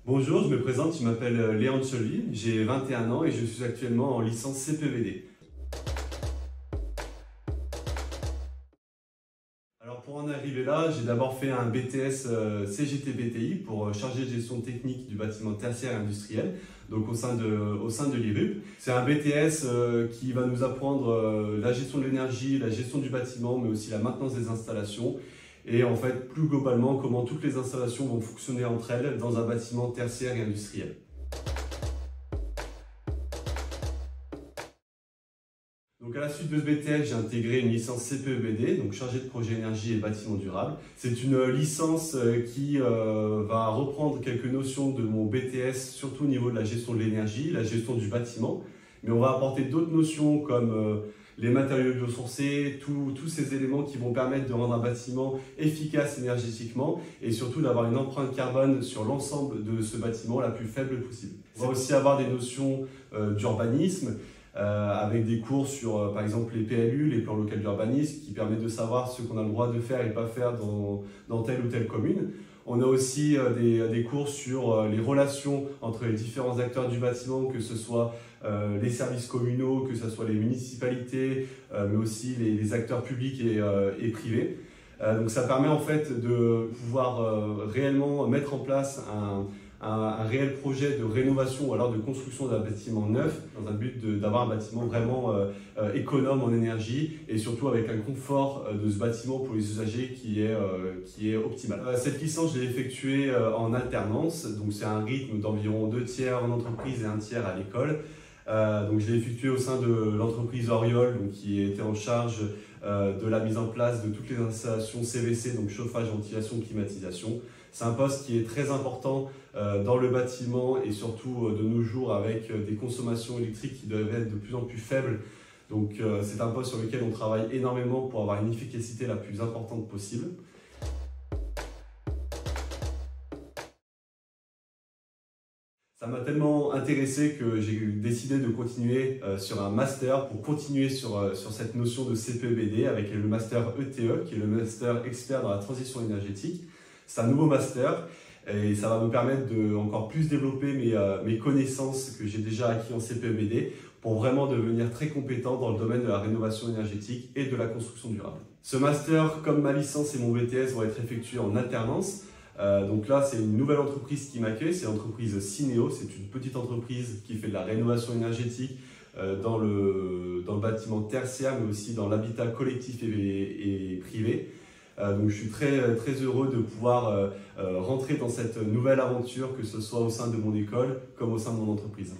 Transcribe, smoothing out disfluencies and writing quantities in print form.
Bonjour, je me présente, je m'appelle Léon Cholvy, j'ai 21 ans et je suis actuellement en licence CPVD. Alors pour en arriver là, j'ai d'abord fait un BTS CGT-BTI pour chargé de gestion technique du bâtiment tertiaire et industriel, donc au sein de l'IRUP. C'est un BTS qui va nous apprendre la gestion de l'énergie, la gestion du bâtiment, mais aussi la maintenance des installations. Et en fait, plus globalement, comment toutes les installations vont fonctionner entre elles dans un bâtiment tertiaire et industriel. Donc à la suite de ce BTS, j'ai intégré une licence CPEBD, donc chargé de projet énergie et bâtiment durable. C'est une licence qui va reprendre quelques notions de mon BTS, surtout au niveau de la gestion de l'énergie, la gestion du bâtiment. Mais on va apporter d'autres notions comme les matériaux biosourcés, tous ces éléments qui vont permettre de rendre un bâtiment efficace énergétiquement et surtout d'avoir une empreinte carbone sur l'ensemble de ce bâtiment la plus faible possible. On va aussi avoir des notions d'urbanisme, avec des cours sur par exemple les PLU, les plans locaux d'urbanisme, qui permettent de savoir ce qu'on a le droit de faire et pas faire dans telle ou telle commune. On a aussi des cours sur les relations entre les différents acteurs du bâtiment, que ce soit les services communaux, que ce soit les municipalités, mais aussi les acteurs publics et privés. Donc ça permet en fait de pouvoir réellement mettre en place un réel projet de rénovation ou alors de construction d'un bâtiment neuf dans un but d'avoir un bâtiment vraiment économe en énergie et surtout avec un confort de ce bâtiment pour les usagers qui est optimal. Cette licence, je l'ai effectuée en alternance, donc c'est un rythme d'environ 2 tiers en entreprise et 1 tiers à l'école. Donc je l'ai effectué au sein de l'entreprise Oriol, donc qui était en charge de la mise en place de toutes les installations CVC, donc chauffage, ventilation, climatisation. C'est un poste qui est très important dans le bâtiment et surtout de nos jours avec des consommations électriques qui doivent être de plus en plus faibles. Donc c'est un poste sur lequel on travaille énormément pour avoir une efficacité la plus importante possible. Ça m'a tellement intéressé que j'ai décidé de continuer sur un master pour continuer sur cette notion de CPEBD avec le master ETE, qui est le master expert dans la transition énergétique. C'est un nouveau master et ça va me permettre de encore plus développer mes connaissances que j'ai déjà acquis en CPEBD pour vraiment devenir très compétent dans le domaine de la rénovation énergétique et de la construction durable. Ce master, comme ma licence et mon BTS, vont être effectués en alternance. Donc là, c'est une nouvelle entreprise qui m'accueille, c'est l'entreprise Cineo. C'est une petite entreprise qui fait de la rénovation énergétique dans le bâtiment tertiaire, mais aussi dans l'habitat collectif et privé. Donc je suis très heureux de pouvoir rentrer dans cette nouvelle aventure, que ce soit au sein de mon école comme au sein de mon entreprise.